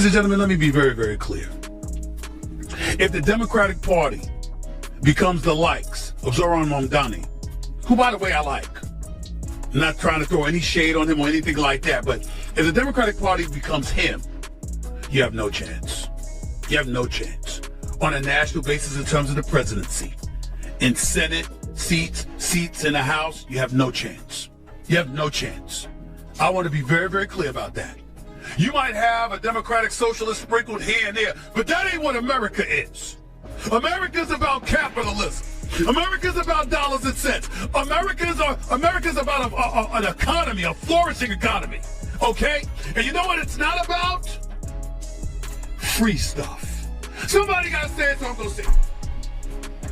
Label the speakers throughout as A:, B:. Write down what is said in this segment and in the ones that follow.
A: Ladies and gentlemen, let me be very, very clear. If the Democratic Party becomes the likes of Zoran Mamdani, who, by the way, I like, I'm not trying to throw any shade on him or anything like that, but if the Democratic Party becomes him, you have no chance. You have no chance on a national basis in terms of the presidency. In Senate seats in the House, you have no chance. You have no chance. I want to be very, very clear about that. You might have a Democratic Socialist sprinkled here and there, but that ain't what America is. America's about capitalism. America's about dollars and cents. America's about an economy, a flourishing economy. Okay? And you know what it's not about? Free stuff. Somebody got to say it, so I'm going to say it.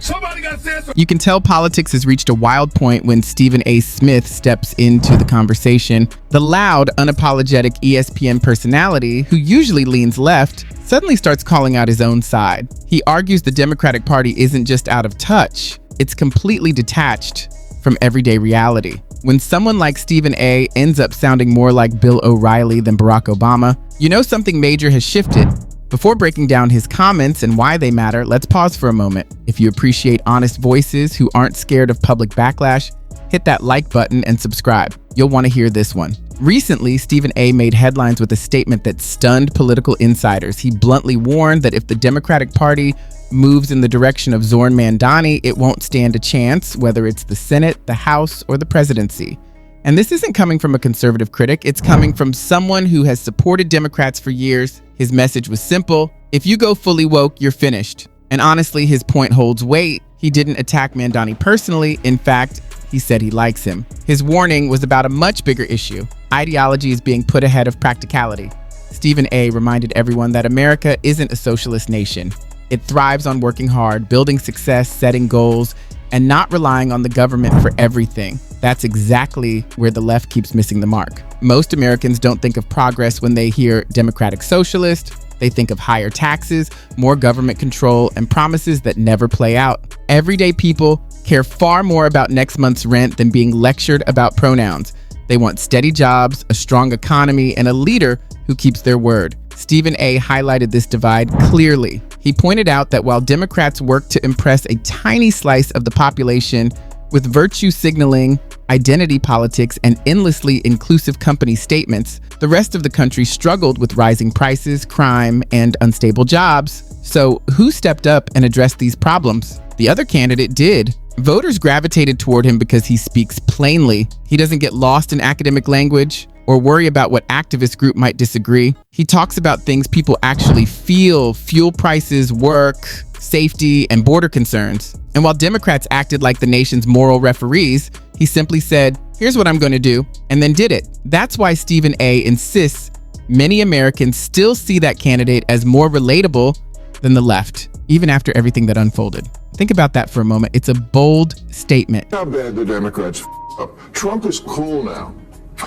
A: Somebody got to say it.
B: You can tell politics has reached a wild point when Stephen A. Smith steps into the conversation. The loud, unapologetic ESPN personality, who usually leans left, suddenly starts calling out his own side. He argues the Democratic Party isn't just out of touch, it's completely detached from everyday reality. When someone like Stephen A. ends up sounding more like Bill O'Reilly than Barack Obama, you know something major has shifted. Before breaking down his comments and why they matter, let's pause for a moment. If you appreciate honest voices who aren't scared of public backlash, hit that like button and subscribe. You'll want to hear this one. Recently, Stephen A. made headlines with a statement that stunned political insiders. He bluntly warned that if the Democratic Party moves in the direction of Zoran Mamdani, it won't stand a chance, whether it's the Senate, the House, or the presidency. And this isn't coming from a conservative critic, it's coming from someone who has supported Democrats for years. His message was simple: if you go fully woke, you're finished. And honestly, his point holds weight. He didn't attack Mamdani personally. In fact, he said he likes him. His warning was about a much bigger issue. Ideology is being put ahead of practicality. Stephen A. reminded everyone that America isn't a socialist nation. It thrives on working hard, building success, setting goals, and not relying on the government for everything. That's exactly where the left keeps missing the mark. Most Americans don't think of progress when they hear democratic socialist. They think of higher taxes, more government control, and promises that never play out. Everyday people care far more about next month's rent than being lectured about pronouns. They want steady jobs, a strong economy, and a leader who keeps their word. Stephen A. highlighted this divide clearly. He pointed out that while Democrats work to impress a tiny slice of the population with virtue signaling, identity politics, and endlessly inclusive company statements, the rest of the country struggled with rising prices, crime, and unstable jobs. So who stepped up and addressed these problems? The other candidate did. Voters gravitated toward him because he speaks plainly. He doesn't get lost in academic language or worry about what activist group might disagree. He talks about things people actually feel: fuel prices, work, safety, and border concerns. And while Democrats acted like the nation's moral referees, he simply said, "Here's what I'm going to do," and then did it. That's why Stephen A. insists many Americans still see that candidate as more relatable than the left, even after everything that unfolded. Think about that for a moment. It's a bold statement.
C: How bad the Democrats up. Trump is cool now.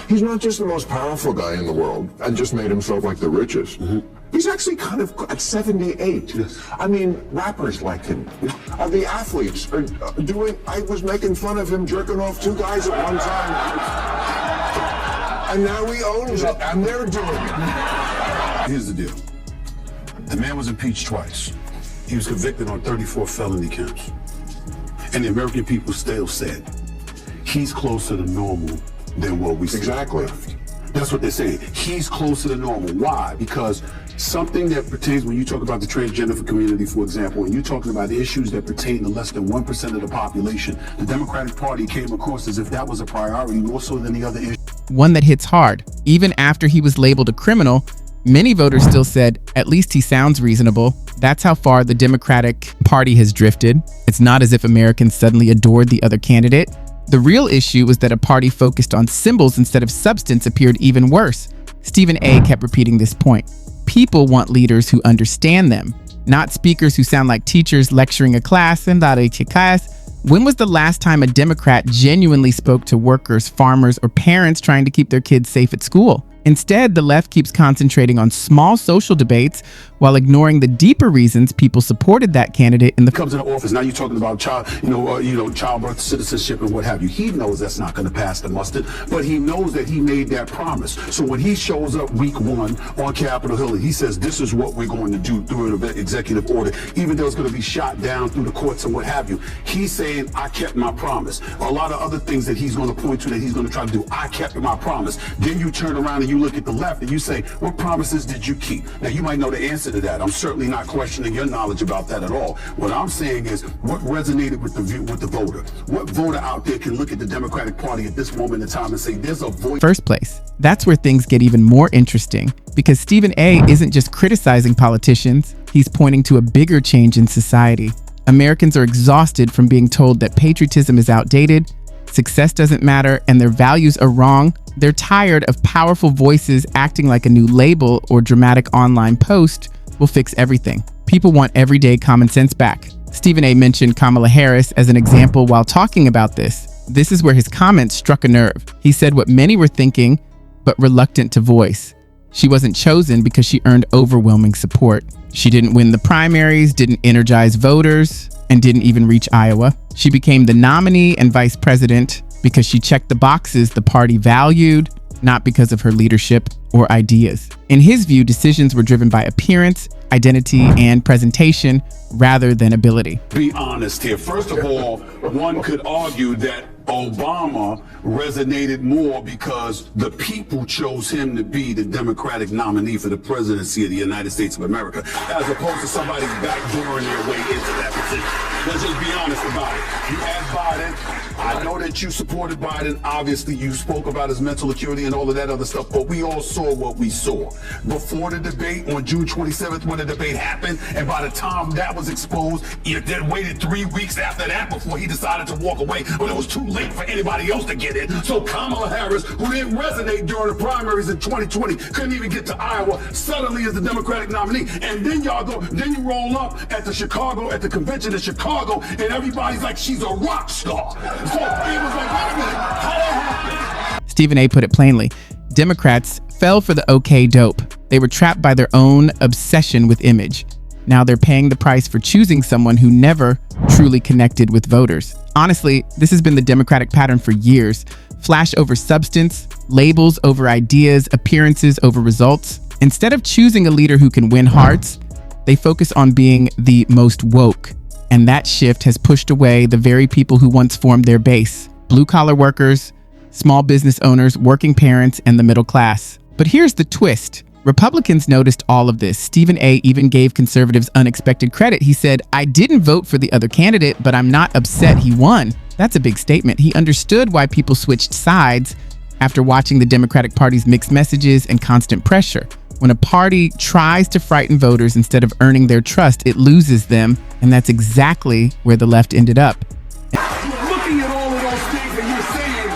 C: He's not just the most powerful guy in the world and just made himself like the richest. He's actually kind of at 78.
A: Yes.
C: I mean, rappers like him. The athletes are doing. I was making fun of him jerking off two guys at one time. And now he owns it, and they're doing it.
A: Here's the deal. The man was impeached twice. He was convicted on 34 felony counts. And the American people still said he's closer to normal than what we see.
C: Exactly.
A: That's what they're saying. He's closer to normal. Why? Because something that pertains, when you talk about the transgender community, for example, and you're talking about issues that pertain to less than 1% of the population, the Democratic Party came across as if that was a priority more so than the other issues.
B: One that hits hard. Even after he was labeled a criminal, many voters still said, at least he sounds reasonable. That's how far the Democratic Party has drifted. It's not as if Americans suddenly adored the other candidate. The real issue was that a party focused on symbols instead of substance appeared even worse. Stephen A. kept repeating this point. People want leaders who understand them, not speakers who sound like teachers lecturing a class. When was the last time a Democrat genuinely spoke to workers, farmers, or parents trying to keep their kids safe at school? Instead, the left keeps concentrating on small social debates while ignoring the deeper reasons people supported that candidate in the
A: comes into office. Now you're talking about childbirth, citizenship, and what have you. He knows that's not going to pass the mustard, but he knows that he made that promise. So when he shows up week 1 on Capitol Hill, he says, this is what we're going to do through an executive order, even though it's going to be shot down through the courts and what have you. He's saying, I kept my promise. A lot of other things that he's going to point to that he's going to try to do, I kept my promise. Then you turn around and you look at the left and you say, what promises did you keep? Now you might know the answer to that. I'm certainly not questioning your knowledge about that at all. What I'm saying is what resonated with the voter. What voter out there can look at the Democratic Party at this moment in time and say there's a voice?
B: First place. That's where things get even more interesting, because Stephen A. isn't just criticizing politicians, he's pointing to a bigger change in society. Americans are exhausted from being told that patriotism is outdated, success doesn't matter, and their values are wrong. They're tired of powerful voices acting like a new label or dramatic online post will fix everything. People want everyday common sense back. Stephen A. mentioned Kamala Harris as an example while talking about this. This is where his comments struck a nerve. He said what many were thinking, but reluctant to voice. She wasn't chosen because she earned overwhelming support. She didn't win the primaries, didn't energize voters, and didn't even reach Iowa. She became the nominee and vice president because she checked the boxes the party valued, not because of her leadership or ideas. In his view, decisions were driven by appearance, identity, and presentation rather than ability.
A: Be honest here. First of all, one could argue that Obama resonated more because the people chose him to be the Democratic nominee for the presidency of the United States of America, as opposed to somebody backdooring their way into that position. Let's just be honest about it. You had Biden. I know that you supported Biden. Obviously, you spoke about his mental acuity and all of that other stuff, but we all saw what we saw. Before the debate on June 27th, when the debate happened, and by the time that was exposed, you then waited 3 weeks after that before he decided to walk away, but it was too late for anybody else to get in. So Kamala Harris, who didn't resonate during the primaries in 2020, couldn't even get to Iowa, suddenly is the Democratic nominee. And then then you roll up at the convention in Chicago, and everybody's like, she's a rock star. So it was like, wait a minute, how that happened?
B: Stephen A. put it plainly, Democrats fell for the okay dope. They were trapped by their own obsession with image. Now they're paying the price for choosing someone who never truly connected with voters. Honestly, this has been the Democratic pattern for years. Flash over substance, labels over ideas, appearances over results. Instead of choosing a leader who can win hearts, they focus on being the most woke. And that shift has pushed away the very people who once formed their base: blue-collar workers, small business owners, working parents, and the middle class. But here's the twist. Republicans noticed all of this. Stephen A. even gave conservatives unexpected credit. He said, I didn't vote for the other candidate, but I'm not upset he won. That's a big statement. He understood why people switched sides after watching the Democratic Party's mixed messages and constant pressure. When a party tries to frighten voters instead of earning their trust, it loses them, and that's exactly where the left ended up.
A: Looking at all of those things and you're saying,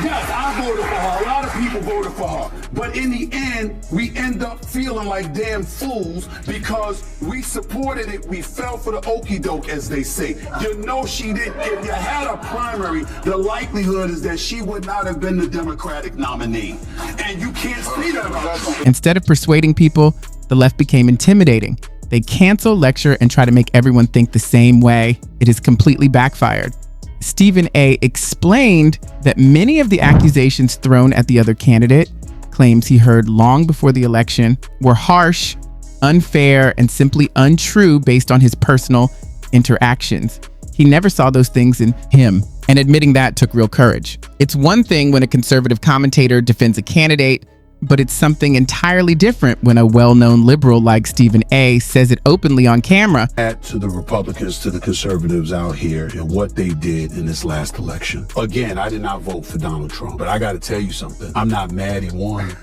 A: yes, I voted for her, a lot of people voted for her, but in the end, we end up feeling like damn fools because we supported it, we fell for the okie doke, as they say. You know she didn't. If you had a primary, the likelihood is that she would not have been the Democratic nominee. And you can't say that about Trump.
B: Instead of persuading people, the left became intimidating. They cancel, lecture, and try to make everyone think the same way. It has completely backfired. Stephen A. explained that many of the accusations thrown at the other candidate, claims he heard long before the election, were harsh, unfair, and simply untrue based on his personal interactions. He never saw those things in him, and admitting that took real courage. It's one thing when a conservative commentator defends a candidate, but it's something entirely different when a well-known liberal like Stephen A. says it openly on camera.
A: Add to the Republicans, to the conservatives out here, and what they did in this last election. Again, I did not vote for Donald Trump, but I got to tell you something. I'm not mad he won.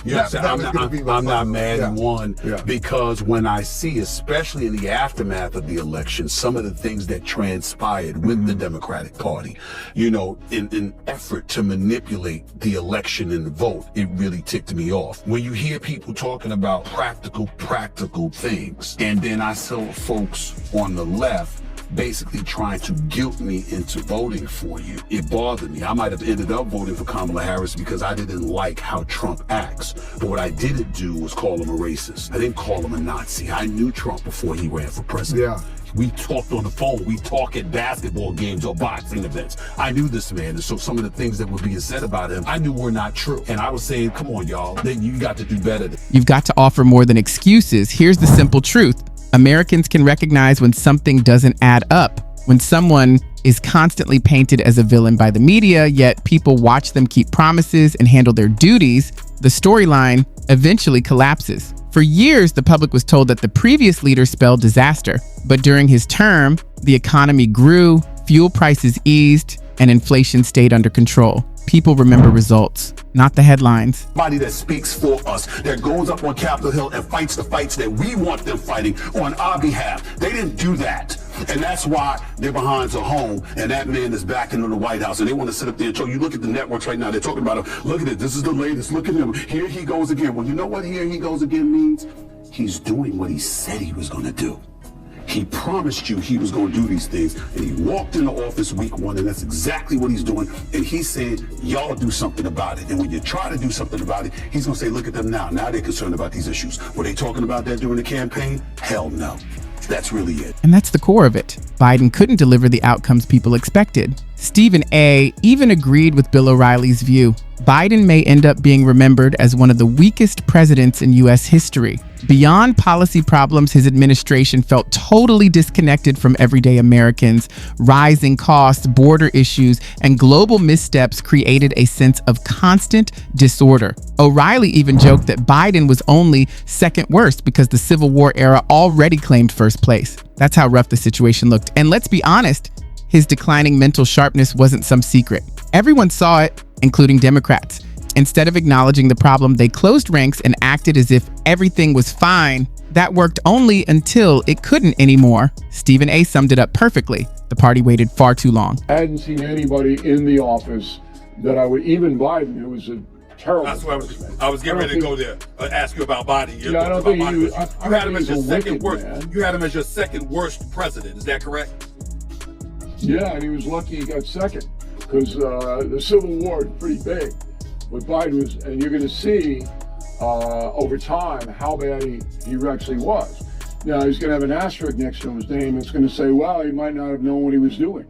A: Yes, I'm not mad he won because when I see, especially in the aftermath of the election, some of the things that transpired with the Democratic Party, you know, in an effort to manipulate the election and the vote, it really ticked me off. When you hear people talking about practical things, and then I saw folks on the left basically trying to guilt me into voting for you. It bothered me. I might have ended up voting for Kamala Harris because I didn't like how Trump acts. But what I didn't do was call him a racist. I didn't call him a Nazi. I knew Trump before he ran for president.
C: Yeah.
A: We talked on the phone. We talk at basketball games or boxing events. I knew this man. And so some of the things that were being said about him, I knew were not true. And I was saying, come on, y'all, then you got to do better.
B: You've got to offer more than excuses. Here's the simple truth. Americans can recognize when something doesn't add up. When someone is constantly painted as a villain by the media, yet people watch them keep promises and handle their duties, the storyline eventually collapses. For years, the public was told that the previous leader spelled disaster. But during his term, the economy grew, fuel prices eased, and inflation stayed under control. People remember results, not the headlines.
A: Somebody that speaks for us, that goes up on Capitol Hill and fights the fights that we want them fighting on our behalf. They didn't do that. And that's why their behinds are home, and that man is back into the White House, and they want to sit up there and show you. Look at the networks right now. They're talking about him. Look at it. This is the latest. Look at him. Here he goes again. Well, you know what here he goes again means? He's doing what he said he was going to do. He promised you he was going to do these things, and he walked into office week one, and that's exactly what he's doing. And he's saying, y'all do something about it. And when you try to do something about it, he's going to say, look at them now. Now they're concerned about these issues. Were they talking about that during the campaign? Hell no. That's really it.
B: And that's the core of it. Biden couldn't deliver the outcomes people expected. Stephen A. even agreed with Bill O'Reilly's view. Biden may end up being remembered as one of the weakest presidents in U.S. history. Beyond policy problems, his administration felt totally disconnected from everyday Americans. Rising costs, border issues, and global missteps created a sense of constant disorder. O'Reilly even joked that Biden was only second worst because the Civil War era already claimed first place. That's how rough the situation looked. And let's be honest, his declining mental sharpness wasn't some secret. Everyone saw it, including Democrats. Instead of acknowledging the problem, they closed ranks and acted as if everything was fine. That worked only until it couldn't anymore. Stephen A. summed it up perfectly. The party waited far too long.
D: I hadn't seen anybody in the office that I would, even Biden, who was a terrible.
A: That's what I was getting ready to go there. Ask you about Biden.
D: Yeah, I don't think
A: you had him as your
D: second
A: worst.
D: Man.
A: You had him as your second worst president. Is that correct?
D: Yeah, and he was lucky he got second because the Civil War is pretty big. But Biden was, and you're going to see over time how bad he actually was. Now he's going to have an asterisk next to his name. It's going to say, well, he might not have known what he was doing,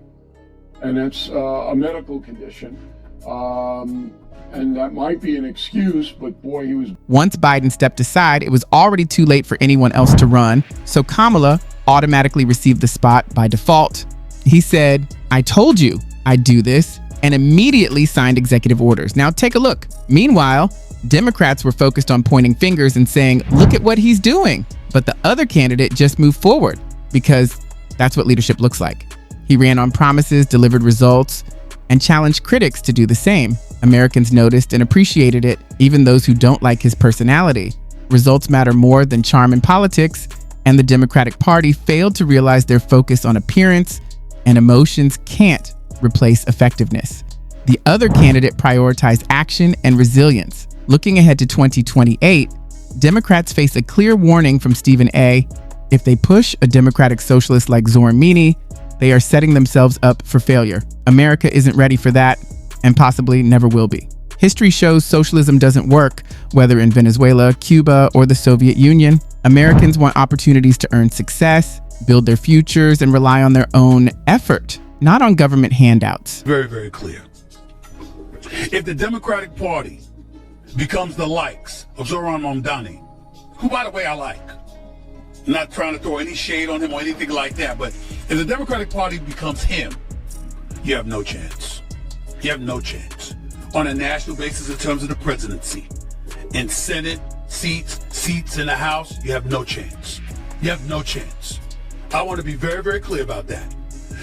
D: and that's a medical condition. And that might be an excuse, but boy, he was.
B: Once Biden stepped aside, it was already too late for anyone else to run. So Kamala automatically received the spot by default. He said, I told you I'd do this, and immediately signed executive orders. Now take a look. Meanwhile, Democrats were focused on pointing fingers and saying, look at what he's doing. But the other candidate just moved forward because that's what leadership looks like. He ran on promises, delivered results, and challenged critics to do the same. Americans noticed and appreciated it, even those who don't like his personality. Results matter more than charm in politics, and the Democratic Party failed to realize their focus on appearance and emotions can't replace effectiveness. The other candidate prioritized action and resilience. Looking ahead to 2028, Democrats face a clear warning from Stephen A. If they push a democratic socialist like Zoran Meany, they are setting themselves up for failure. America isn't ready for that, and possibly never will be. History shows socialism doesn't work, whether in Venezuela, Cuba, or the Soviet Union. Americans want opportunities to earn success, build their futures, and rely on their own effort, not on government handouts.
A: Very, very clear. If the Democratic Party becomes the likes of Zoran Mamdani, who, by the way, I like, I'm not trying to throw any shade on him or anything like that, but if the Democratic Party becomes him, you have no chance. You have no chance. On a national basis in terms of the presidency, in Senate seats in the House, you have no chance. You have no chance. I want to be very, very clear about that.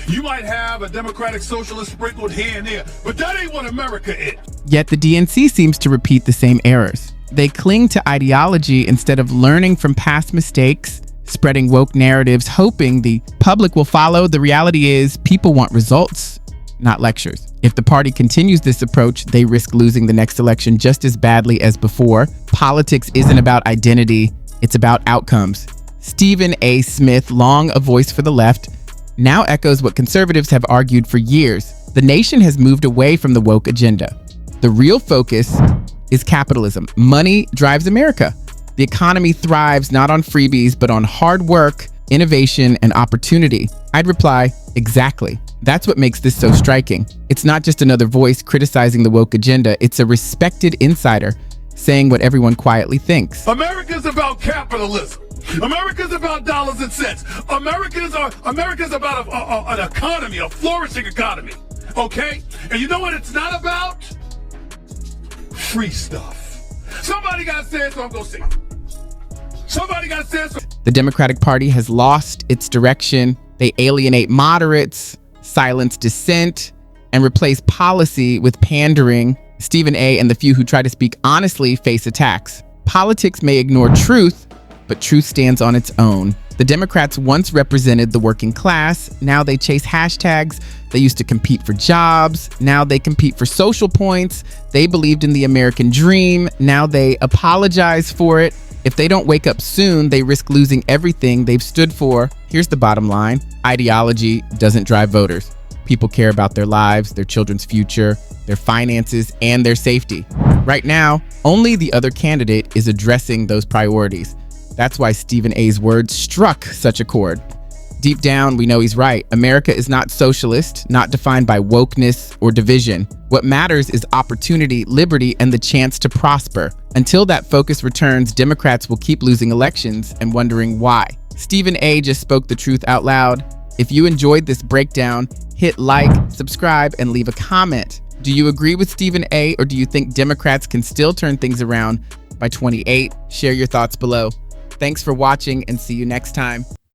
A: You might have a democratic socialist sprinkled here and there, but that ain't what America is.
B: Yet the DNC seems to repeat the same errors. They cling to ideology instead of learning from past mistakes, spreading woke narratives, hoping the public will follow. The reality is people want results, not lectures. If the party continues this approach, they risk losing the next election just as badly as before. Politics isn't about identity, it's about outcomes. Stephen A. Smith, long a voice for the left, now echoes what conservatives have argued for years. The nation has moved away from the woke agenda. The real focus is capitalism. Money drives America. The economy thrives not on freebies, but on hard work, innovation, and opportunity. I'd reply, exactly. That's what makes this so striking. It's not just another voice criticizing the woke agenda. It's a respected insider saying what everyone quietly thinks.
A: America's about capitalism. America's about dollars and cents. America's about an economy, a flourishing economy. Okay? And you know what it's not about? Free stuff. Somebody got said, so I'm gonna say it. Somebody got said, so.
B: The Democratic Party has lost its direction. They alienate moderates, silence dissent, and replace policy with pandering. Stephen A. and the few who try to speak honestly face attacks. Politics may ignore truth, but truth stands on its own. The Democrats once represented the working class. Now they chase hashtags. They used to compete for jobs. Now they compete for social points. They believed in the American dream. Now they apologize for it. If they don't wake up soon, they risk losing everything they've stood for. Here's the bottom line. Ideology doesn't drive voters. People care about their lives, their children's future, their finances, and their safety. Right now, only the other candidate is addressing those priorities. That's why Stephen A.'s words struck such a chord. Deep down, we know he's right. America is not socialist, not defined by wokeness or division. What matters is opportunity, liberty, and the chance to prosper. Until that focus returns, Democrats will keep losing elections and wondering why. Stephen A. just spoke the truth out loud. If you enjoyed this breakdown, hit like, subscribe, and leave a comment. Do you agree with Stephen A., or do you think Democrats can still turn things around by 28? Share your thoughts below. Thanks for watching, and see you next time.